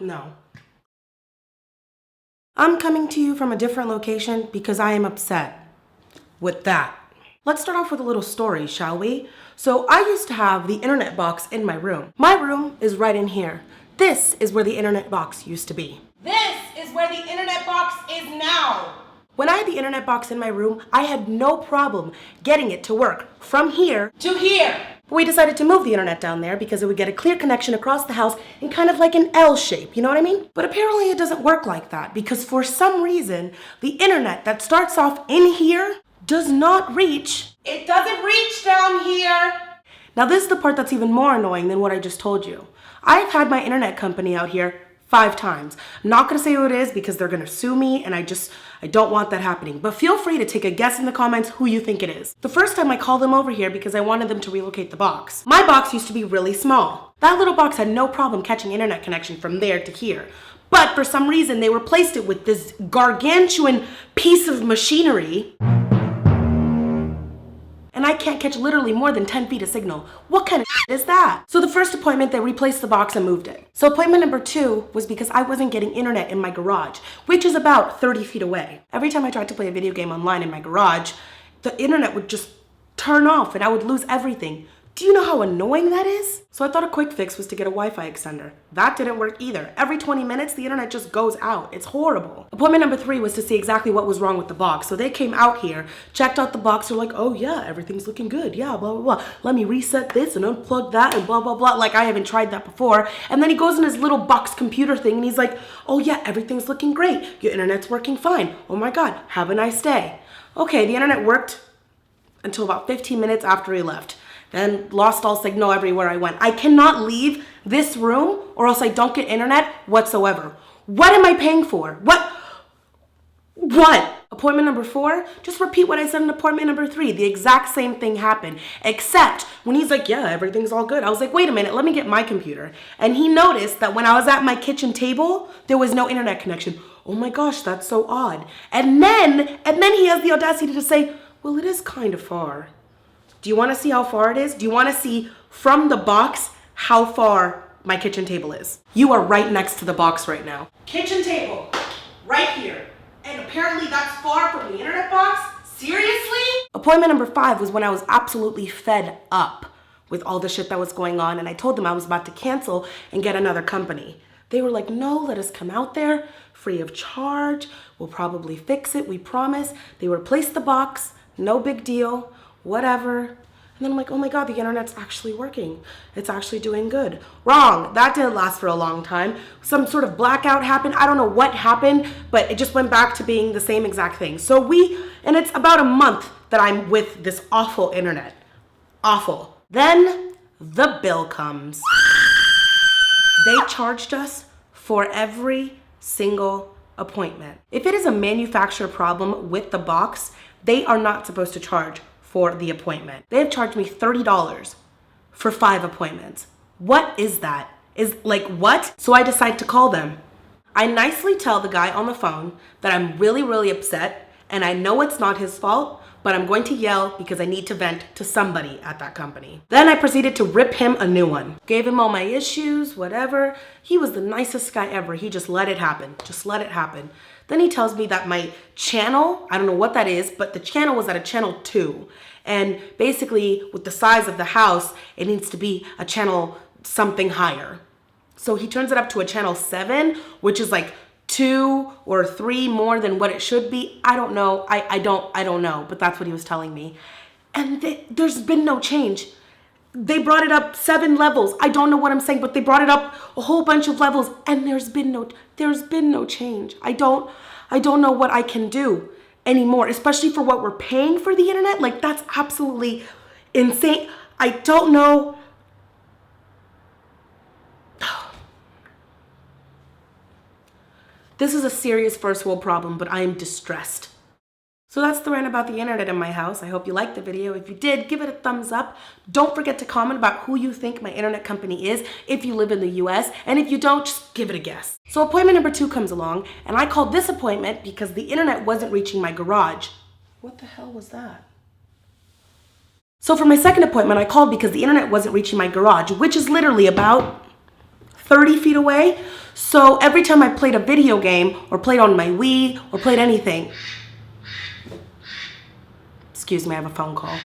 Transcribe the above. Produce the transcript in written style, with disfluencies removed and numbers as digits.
No. I'm coming to you from a different location because I am upset with that. Let's start off with a little story, shall we? So I used to have the internet box in my room. My room is right in here. This is where the internet box used to be. This is where the internet box is now. When I had the internet box in my room, I had no problem getting it to work from here to here. But we decided to move the internet down there because it would get a clear connection across the house in kind of like an L shape, you know what I mean? But apparently it doesn't work like that because for some reason, the internet that starts off in here does not reach. It doesn't reach down here. Now this is the part that's even more annoying than what I just told you. I've had my internet company out here 5 times. I'm not gonna say who it is because they're gonna sue me and I don't want that happening. But feel free to take a guess in the comments who you think it is. The first time I called them over here because I wanted them to relocate the box. My box used to be really small. That little box had no problem catching internet connection from there to here. But for some reason they replaced it with this gargantuan piece of machinery. And I can't catch literally more than 10 feet of signal. What kind of shit is that? So the first appointment, they replaced the box and moved it. So appointment number 2 was because I wasn't getting internet in my garage, which is about 30 feet away. Every time I tried to play a video game online in my garage, the internet would just turn off and I would lose everything. Do you know how annoying that is? So I thought a quick fix was to get a Wi-Fi extender. That didn't work either. Every 20 minutes, the internet just goes out. It's horrible. Appointment number 3 was to see exactly what was wrong with the box. So they came out here, checked out the box, they're like, oh yeah, everything's looking good. Yeah, blah, blah, blah. Let me reset this and unplug that and blah, blah, blah. Like I haven't tried that before. And then he goes in his little box computer thing and he's like, oh yeah, everything's looking great. Your internet's working fine. Oh my God, have a nice day. Okay, the internet worked until about 15 minutes after he left. Then lost all signal everywhere I went. I cannot leave this room or else I don't get internet whatsoever. What am I paying for? What? Appointment number 4, just repeat what I said in appointment number 3. The exact same thing happened, except when he's like, yeah, everything's all good. I was like, wait a minute, let me get my computer. And he noticed that when I was at my kitchen table, there was no internet connection. Oh my gosh, that's so odd. And then he has the audacity to say, well, it is kind of far. Do you want to see how far it is? Do you want to see from the box how far my kitchen table is? You are right next to the box right now. Kitchen table, right here. And apparently that's far from the internet box? Seriously? Appointment number 5 was when I was absolutely fed up with all the shit that was going on and I told them I was about to cancel and get another company. They were like, no, let us come out there free of charge. We'll probably fix it, we promise. They replaced the box, no big deal. Whatever. And then I'm like, oh my God, the internet's actually working. It's actually doing good. Wrong. That didn't last for a long time. Some sort of blackout happened. I don't know what happened, but it just went back to being the same exact thing. So and it's about a month that I'm with this awful internet. Awful. Then the bill comes. They charged us for every single appointment. If it is a manufacturer problem with the box, they are not supposed to charge for the appointment. They have charged me $30 for 5 appointments. What is that? What? So I decide to call them. I nicely tell the guy on the phone that I'm really, really upset and I know it's not his fault, but I'm going to yell because I need to vent to somebody at that company. Then I proceeded to rip him a new one. Gave him all my issues, whatever. He was the nicest guy ever. He just let it happen. Just let it happen. Then he tells me that my channel, I don't know what that is, but the channel was at a channel 2. And basically with the size of the house, it needs to be a channel something higher. So he turns it up to a channel 7, which is like 2 or 3 more than what it should be. I don't know. I don't know, but that's what he was telling me. And there's been no change. They brought it up 7 levels. I don't know what I'm saying, but they brought it up a whole bunch of levels and there's been no change. I don't know what I can do anymore, especially for what we're paying for the internet. Like that's absolutely insane. I don't know. This is a serious first world problem, but I am distressed. So that's the rant about the internet in my house. I hope you liked the video. If you did, give it a thumbs up. Don't forget to comment about who you think my internet company is if you live in the US. And if you don't, just give it a guess. So appointment number 2 comes along, and I called this appointment because the internet wasn't reaching my garage. What the hell was that? So for my second appointment, I called because the internet wasn't reaching my garage, which is literally about 30 feet away. So every time I played a video game or played on my Wii or played anything, excuse me, I have a phone call.